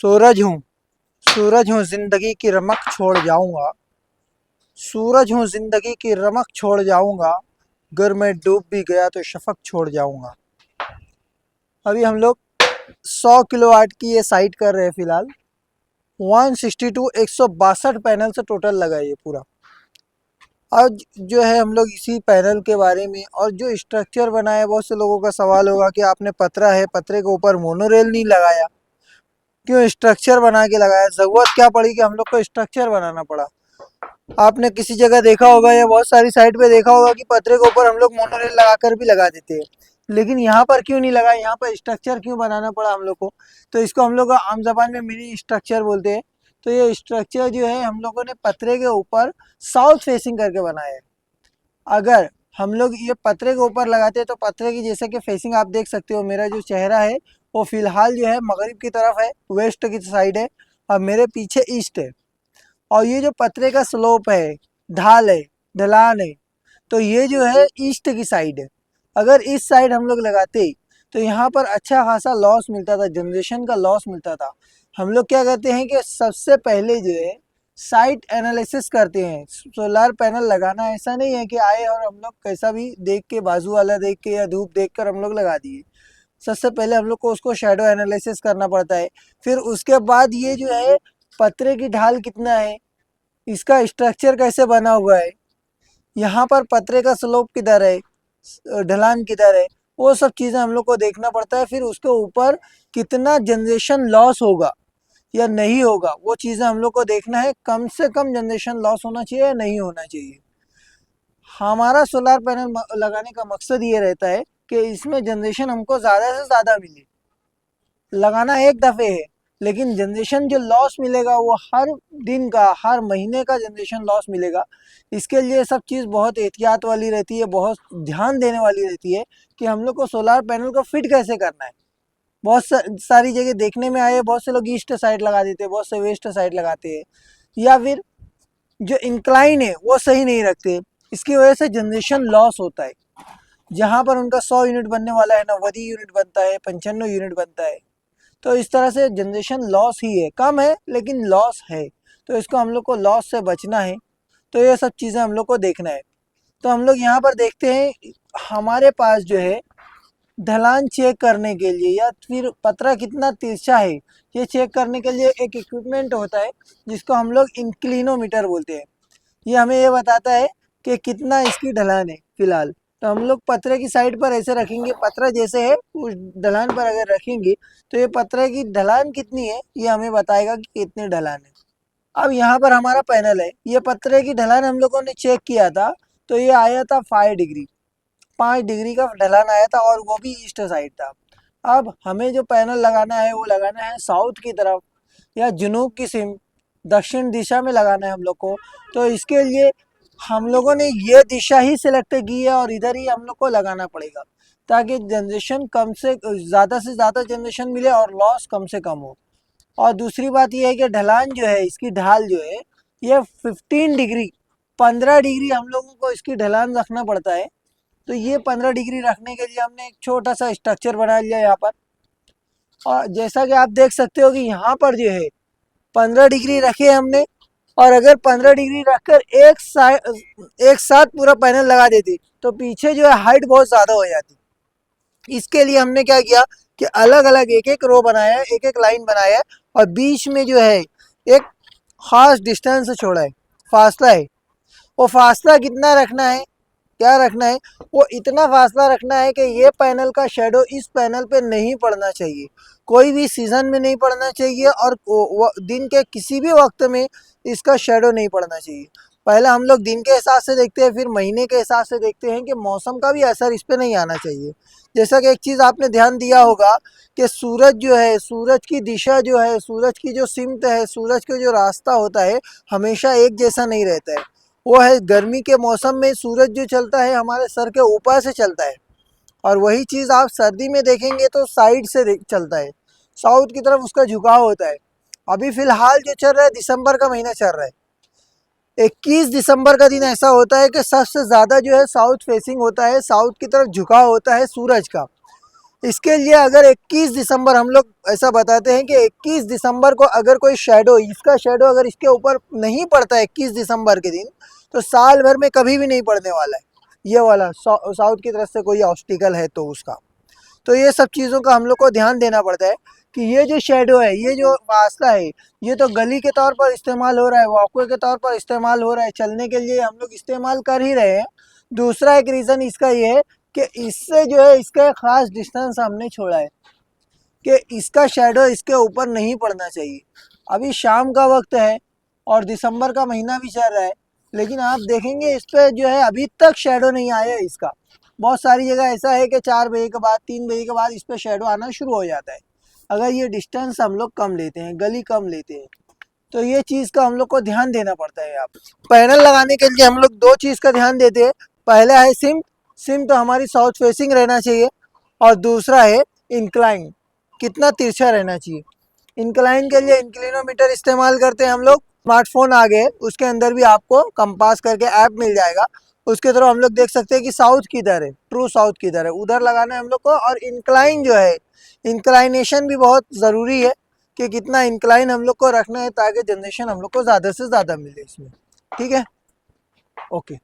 सूरज हूँ, सूरज हूँ जिंदगी की रमक छोड़ जाऊंगा। सूरज हूँ जिंदगी की रमक छोड़ जाऊंगा। अगर मैं डूब भी गया तो शफक छोड़ जाऊंगा। अभी हम लोग 100 किलोवाट की ये साइट कर रहे हैं फिलहाल। 162 162 पैनल से टोटल लगा है ये पूरा। आज जो है हम लोग इसी पैनल के बारे में और जो स्ट्रक्चर बना है, बहुत से लोगों का सवाल होगा कि आपने पतरा है, पतरे के ऊपर मोनोरेल नहीं लगाया, क्यों स्ट्रक्चर बना के लगाया, जरूरत क्या पड़ी कि हम लोग को स्ट्रक्चर बनाना पड़ा। आपने किसी जगह देखा होगा या बहुत सारी साइट पे देखा होगा कि पतरे के ऊपर हम लोग मोनोरेल लगाकर भी लगा देते हैं, लेकिन यहाँ पर क्यों नहीं लगा, यहाँ पर स्ट्रक्चर क्यों बनाना पड़ा हम लोग को। तो इसको हम लोग आम जबान में मिनी स्ट्रक्चर बोलते हैं। तो ये स्ट्रक्चर जो है हम लोगों ने पतरे के ऊपर साउथ फेसिंग करके बनाया है। अगर हम लोग ये पतरे के ऊपर लगाते हैं तो पतरे की जैसे कि फेसिंग आप देख सकते हो, मेरा जो चेहरा है वो फिलहाल जो है मगरिब की तरफ है, वेस्ट की साइड है, और मेरे पीछे ईस्ट है। और ये जो पतरे का स्लोप है, ढाल है, ढलान है, तो ये जो है ईस्ट की साइड है। अगर इस साइड हम लोग लगाते तो यहाँ पर अच्छा खासा लॉस मिलता था, जनरेशन का लॉस मिलता था। हम लोग क्या करते हैं कि सबसे पहले जो है साइट एनालिसिस करते हैं। सोलर पैनल लगाना ऐसा नहीं है कि आए और हम लोग कैसा भी देख के, बाजू वाला देख के या धूप देख कर हम लोग लगा दिए। सबसे पहले हम लोग को उसको शेडो एनालिसिस करना पड़ता है। फिर उसके बाद ये जो है पतरे की ढाल कितना है, इसका स्ट्रक्चर कैसे बना हुआ है, यहाँ पर पतरे का स्लोप किधर है, ढलान किधर है, वो सब चीज़ें हम लोग को देखना पड़ता है। फिर उसके ऊपर कितना जनरेशन लॉस होगा या नहीं होगा, वो चीज़ें हम लोग को देखना है। कम से कम जनरेशन लॉस होना चाहिए या नहीं होना चाहिए। हमारा सोलर पैनल लगाने का मकसद ये रहता है कि इसमें जनरेशन हमको ज़्यादा से ज़्यादा मिले। लगाना एक दफ़े है, लेकिन जनरेशन जो लॉस मिलेगा वो हर दिन का, हर महीने का जनरेशन लॉस मिलेगा। इसके लिए सब चीज़ बहुत एहतियात वाली रहती है, बहुत ध्यान देने वाली रहती है कि हम लोग को सोलर पैनल को फिट कैसे करना है। बहुत सारी जगह देखने में आए, बहुत से लोग ईस्ट साइड लगा देते हैं, बहुत से वेस्ट साइड लगाते हैं, या फिर जो इंक्लाइन है वो सही नहीं रखते। इसकी वजह से जनरेशन लॉस होता है। जहाँ पर उनका 100 यूनिट बनने वाला है, 90 यूनिट बनता है, 95 यूनिट बनता है। तो इस तरह से जनरेशन लॉस ही है, कम है लेकिन लॉस है। तो इसको हम लोग को लॉस से बचना है, तो ये सब चीज़ें हम लोग को देखना है। तो हम लोग यहाँ पर देखते हैं, हमारे पास जो है ढलान चेक करने के लिए या फिर पतरा कितना तिरछा है ये चेक करने के लिए एक इक्विपमेंट होता है जिसको हम लोग इंक्लिनोमीटर बोलते हैं। ये हमें ये बताता है कि कितना इसकी ढलान है फिलहाल। तो हम लोग पतरे की साइड पर ऐसे रखेंगे, पतरा जैसे है उस ढलान पर अगर रखेंगे तो ये पतरे की ढलान कितनी है ये हमें बताएगा कि कितनी ढलान है। अब यहाँ पर हमारा पैनल है, ये पतरे की ढलान हम लोगों ने चेक किया था, तो ये आया था 5 डिग्री, 5 डिग्री का ढलान आया था, और वो भी ईस्ट साइड था। अब हमें जो पैनल लगाना है वो लगाना है साउथ की तरफ या जनूब की सिम, दक्षिण दिशा में लगाना है हम लोग को। तो इसके लिए हम लोगों ने ये दिशा ही सिलेक्ट की है और इधर ही हम लोग को लगाना पड़ेगा, ताकि जनरेशन कम से ज़्यादा जनरेशन मिले और लॉस कम से कम हो। और दूसरी बात यह है कि ढलान जो है, इसकी ढाल जो है ये 15 डिग्री, 15 डिग्री हम लोगों को इसकी ढलान रखना पड़ता है। तो ये 15 डिग्री रखने के लिए हमने एक छोटा सा स्ट्रक्चर बना लिया यहाँ पर। और जैसा कि आप देख सकते हो कि यहाँ पर जो है 15 डिग्री रखे हमने, और अगर 15 डिग्री रखकर एक साथ पूरा पैनल लगा देते तो पीछे जो है हाइट बहुत ज़्यादा हो जाती। इसके लिए हमने क्या किया कि अलग अलग एक एक रो बनाया है, एक एक लाइन बनाया है, और बीच में जो है एक खास डिस्टेंस छोड़ा है, फासला है। वो फासला कितना रखना है, क्या रखना है, वो इतना फासला रखना है कि ये पैनल का शेडो इस पैनल पे नहीं पड़ना चाहिए, कोई भी सीज़न में नहीं पड़ना चाहिए, और दिन के किसी भी वक्त में इसका शेडो नहीं पड़ना चाहिए। पहले हम लोग दिन के हिसाब से देखते हैं, फिर महीने के हिसाब से देखते हैं कि मौसम का भी असर इस पर नहीं आना चाहिए। जैसा कि एक चीज़ आपने ध्यान दिया होगा कि सूरज जो है, सूरज की दिशा जो है, सूरज की जो सिमत है, सूरज का जो रास्ता होता है हमेशा एक जैसा नहीं रहता है। वो है गर्मी के मौसम में सूरज जो चलता है हमारे सर के ऊपर से चलता है, और वही चीज़ आप सर्दी में देखेंगे तो साइड से चलता है, साउथ की तरफ उसका झुकाव होता है। अभी फ़िलहाल जो चल रहा है, दिसंबर का महीना चल रहा है, 21 दिसंबर का दिन ऐसा होता है कि सबसे ज़्यादा जो है साउथ फेसिंग होता है, साउथ की तरफ झुकाव होता है सूरज का। इसके लिए अगर 21 दिसंबर हम लोग ऐसा बताते हैं कि 21 दिसंबर को अगर कोई शेडो, इसका शेडो अगर इसके ऊपर नहीं पड़ता 21 दिसंबर के दिन, तो साल भर में कभी भी नहीं पड़ने वाला है। ये वाला साउथ की तरफ से कोई ऑब्स्टिकल है तो उसका, तो ये सब चीज़ों का हम लोग को ध्यान देना पड़ता है कि ये जो शेडो है, ये जो वास्ता है, ये तो गली के तौर पर इस्तेमाल हो रहा है, वॉकवे के तौर पर इस्तेमाल हो रहा है, चलने के लिए हम लोग इस्तेमाल कर ही रहे हैं। दूसरा एक रीज़न इसका ये है कि इससे जो है इसका एक ख़ास डिस्टेंस हमने छोड़ा है कि इसका शेडो इसके ऊपर नहीं पड़ना चाहिए। अभी शाम का वक्त है और दिसंबर का महीना भी चल रहा है, लेकिन आप देखेंगे इस पर जो है अभी तक शेडो नहीं आया है इसका। बहुत सारी जगह ऐसा है कि 4 बजे के बाद 3 बजे के बाद इस पर शेडो आना शुरू हो जाता है। अगर ये डिस्टेंस हम लोग कम लेते हैं, गली कम लेते हैं, तो ये चीज़ का हम लोग को ध्यान देना पड़ता है। आप पैनल लगाने के लिए हम लोग दो चीज़ का ध्यान देते हैं। पहला है सिम तो हमारी साउथ फेसिंग रहना चाहिए, और दूसरा है इंक्लाइन, कितना तिरछा रहना चाहिए। इंक्लाइन के लिए इंक्लिनोमीटर इस्तेमाल करते हैं हम लोग। स्मार्टफोन आ गए, उसके अंदर भी आपको कंपास करके ऐप मिल जाएगा, उसके थ्रू हम लोग देख सकते हैं कि साउथ किधर है, ट्रू साउथ किधर है, उधर लगाना है हम लोग को। और इंक्लाइन जो है, इंक्लाइनेशन भी बहुत ज़रूरी है कि कितना इंक्लाइन हम लोग को रखना है ताकि जनरेशन हम लोग को ज़्यादा से ज़्यादा मिले इसमें। ठीक है, ओके।